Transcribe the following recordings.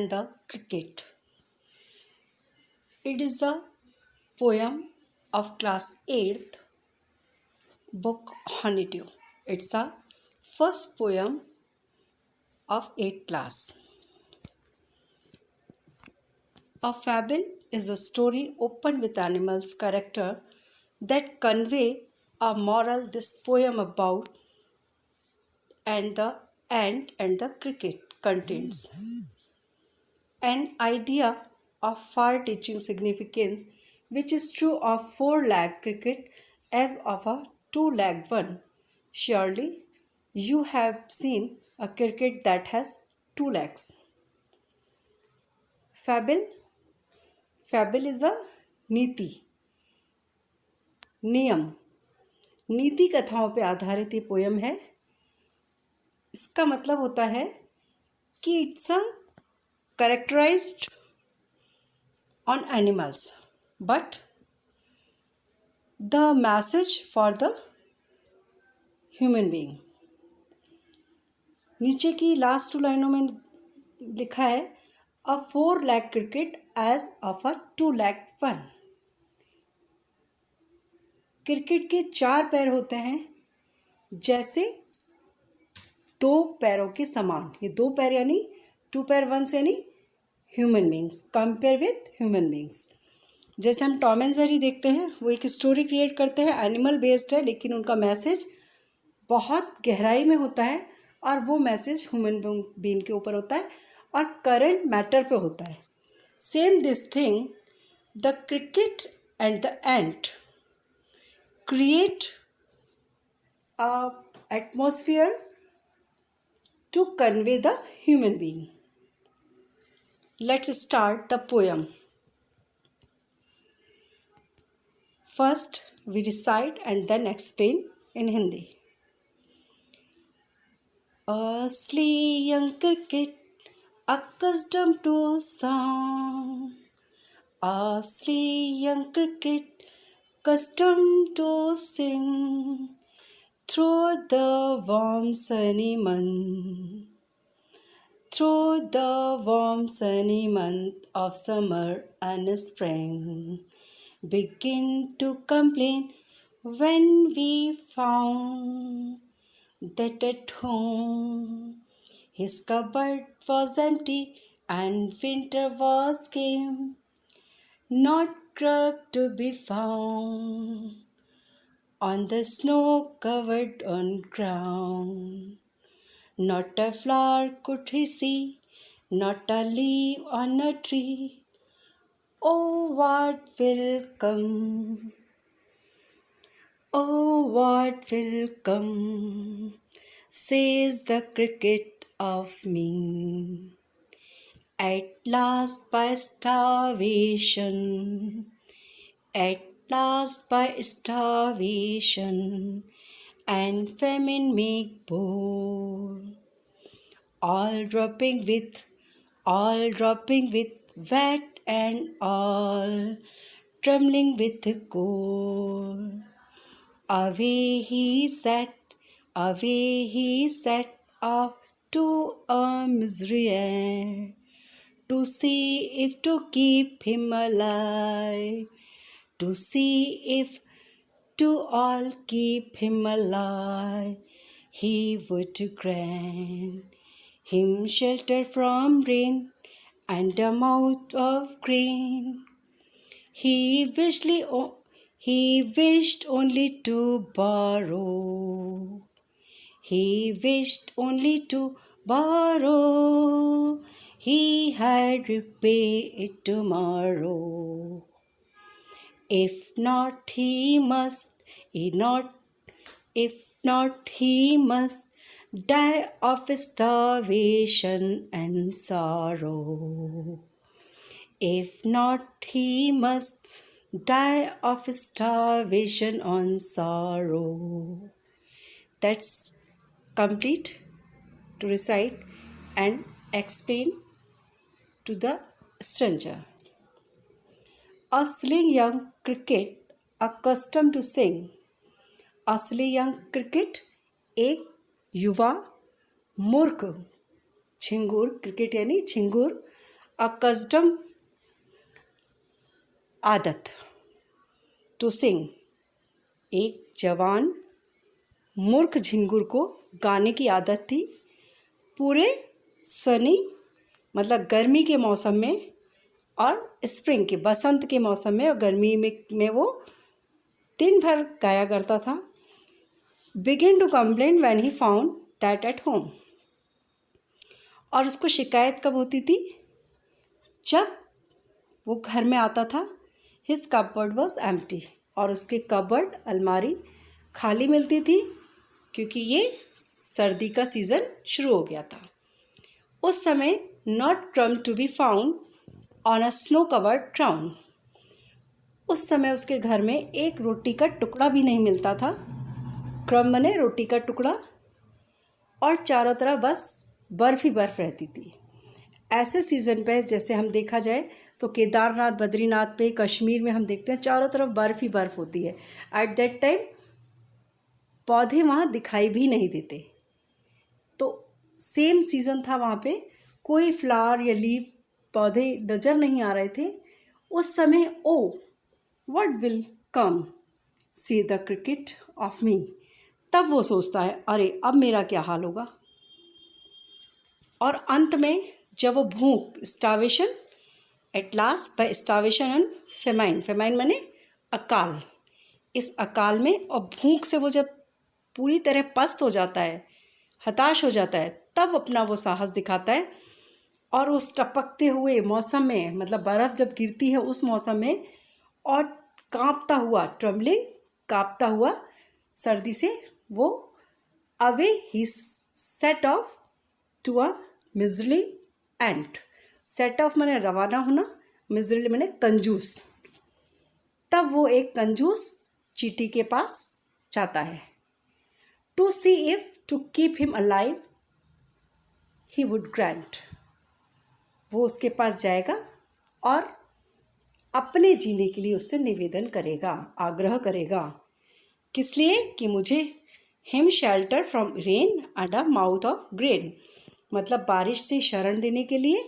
and the Cricket. It is a poem of class 8th book Honeydew. It's a first poem of 8th class. A fable is a story opened with animals character that convey a moral this poem about and the ant and the cricket contains an idea of far-reaching significance which is true of four-legged cricket as of a two-legged one. Surely you have seen a cricket that has two legs. Fable is a नीति नियम नीति कथाओं पे आधारित ये poem है. इसका मतलब होता है कि it's a characterized on animals but the message for the human being. नीचे की लास्ट 2 लाइनों में लिखा है a 4-leg cricket as of a 2-leg one. Cricket के 4 पैर होते हैं जैसे 2 पैरों के समान. ये 2 पैर यानी 2 पैर 1 यानी human beings. Compare with human beings. जैसे हम टॉम एंड जेरी देखते हैं, वो एक स्टोरी क्रिएट करते हैं, एनिमल बेस्ड है लेकिन उनका मैसेज बहुत गहराई में होता है और वो मैसेज ह्यूमन बींग के ऊपर होता है और करंट मैटर पे होता है. Same this thing the cricket and the ant create a atmosphere to convey the human being. Let's start the poem. First, we recite and then explain in Hindi. A sleek young cricket, accustomed to song. A sleek young cricket, accustomed to sing. Through the warm sunny month of summer and spring, begin to complain when we found that at home his cupboard was empty and winter was came, not crab to be found on the snow-covered on ground. Not a flower could he see, not a leaf on a tree. Oh, what will come? Oh, what will come? Says the cricket of me. At last by starvation, at last by starvation and famine make poor, all dropping with wet and all trembling with cold. Away he set off to a misery end, to see if to keep him alive, to see if to all keep him alive he would grant him shelter from rain and a mouth of grain. He wished only to borrow. He wished only to borrow. He had repay it tomorrow. If not, he must die of starvation and sorrow. If not, he must die of starvation and sorrow. That's complete to recite and explain to the stranger. A slim young cricket accustomed to sing. A slim young cricket एक युवा मूर्ख झिंगुर, cricket यानी झिंगुर, a custom आदत to sing. एक जवान मूर्ख झिंगुर को गाने की आदत थी। पूरे सनी मतलब गर्मी के मौसम में और स्प्रिंग के बसंत के मौसम में और गर्मी में वो दिन भर गाया करता था। Begin to complain when he found that at home. और उसको शिकायत कब होती थी? जब वो घर में आता था। His cupboard was empty. और उसके कपबोर्ड अलमारी खाली मिलती थी क्योंकि ये सर्दी का सीज़न शुरू हो गया था। उस समय not crumb to be found on a snow covered ground. उस समय उसके घर में एक रोटी का टुकड़ा भी नहीं मिलता था। क्रम्ब मने रोटी का टुकड़ा। और चारों तरफ बस बर्फ़ ही बर्फ़ रहती थी। ऐसे सीज़न पे जैसे हम देखा जाए तो केदारनाथ, बद्रीनाथ पे, कश्मीर में हम देखते हैं चारों तरफ बर्फ़ ही बर्फ़ होती है। एट दैट टाइम पौधे वहाँ दिखाई भी नहीं देते। तो सेम सीज़न था वहाँ पे, कोई फ्लावर या लीफ पौधे नज़र नहीं आ रहे थे। उस समय oh what will come see the cricket of me. तब वो सोचता है अरे अब मेरा क्या हाल होगा। और अंत में जब वो भूख starvation at last by starvation and famine, famine माने अकाल, इस अकाल में और भूख से वो जब पूरी तरह पस्त हो जाता है, हताश हो जाता है, तब अपना वो साहस दिखाता है। और उस टपकते हुए मौसम में मतलब बर्फ़ जब गिरती है उस मौसम में और कांपता हुआ, ट्रम्बलिंग, कांपता हुआ सर्दी से वो away he set off to a miserly ant. Set off माने रवाना होना, मिजरली माने कंजूस। तब वो एक कंजूस चींटी के पास जाता है। To see if to keep him alive he would grant. वो उसके पास जाएगा और अपने जीने के लिए उससे निवेदन करेगा, आग्रह करेगा। किस लिए? कि मुझे him shelter from rain and a mouth of grain, मतलब बारिश से शरण देने के लिए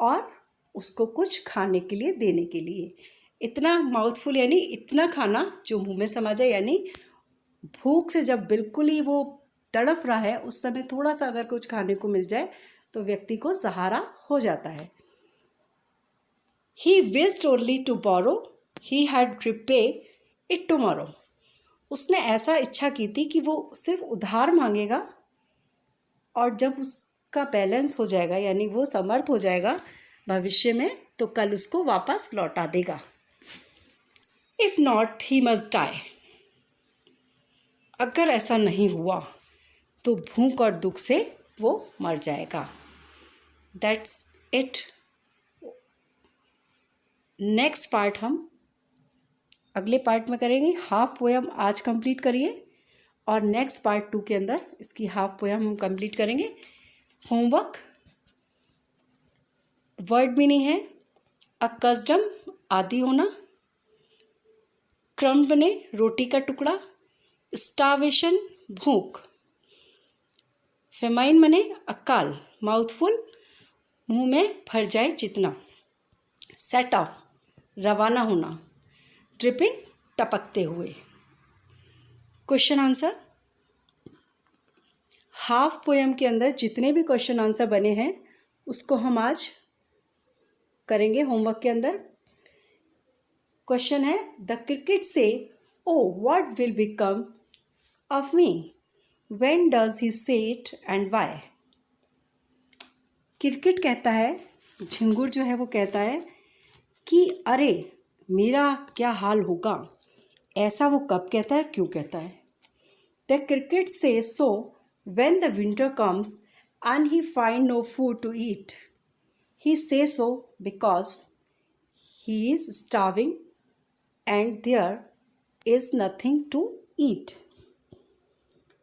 और उसको कुछ खाने के लिए देने के लिए। इतना माउथफुल यानी इतना खाना जो मुंह में समा जाए, यानी भूख से जब बिल्कुल ही वो तड़फ रहा है उस समय थोड़ा सा अगर कुछ खाने को मिल जाए तो व्यक्ति को सहारा हो जाता है। He wished only to borrow, he had repay it tomorrow. उसने ऐसा इच्छा की थी कि वो सिर्फ उधार मांगेगा और जब उसका बैलेंस हो जाएगा यानी वो समर्थ हो जाएगा भविष्य में तो कल उसको वापस लौटा देगा। If not, he must die. अगर ऐसा नहीं हुआ तो भूख और दुख से वो मर जाएगा। That's it. नेक्स्ट पार्ट हम अगले पार्ट में करेंगे। हाफ पोएम आज कंप्लीट करिए और नेक्स्ट पार्ट 2 के अंदर इसकी हाफ पोएम हम कंप्लीट करेंगे। होमवर्क, वर्ड मीनिंग है अकस्टम आदि होना, क्रम्ब बने रोटी का टुकड़ा, स्टार्वेशन भूख, फेमाइन मने अकाल माउथफुल मुंह में भर जाए जितना, सेट ऑफ रवाना होना, ड्रिपिंग टपकते हुए। क्वेश्चन आंसर, हाफ पोएम के अंदर जितने भी क्वेश्चन आंसर बने हैं उसको हम आज करेंगे होमवर्क के अंदर। क्वेश्चन है द क्रिकेट से oh what will become of me, when does he से इट एंड व्हाई। क्रिकेट कहता है, झिंगुर जो है वो कहता है कि अरे मेरा क्या हाल होगा। ऐसा वो कब कहता है, क्यों कहता है। The cricket says so when the winter comes and he find no food to eat, he says so because he is starving and there is nothing to eat.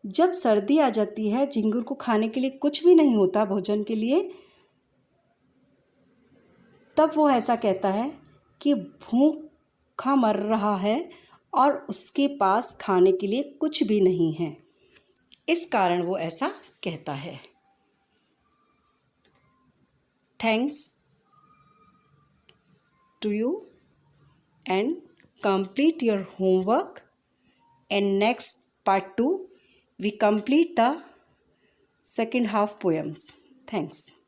जब सर्दी आ जाती है, झिंगुर को खाने के लिए कुछ भी नहीं होता भोजन के लिए, तब वो ऐसा कहता है कि भूखा मर रहा है और उसके पास खाने के लिए कुछ भी नहीं है। इस कारण वो ऐसा कहता है। Thanks. to you and complete your homework. And next part 2, we complete the second half poems. Thanks.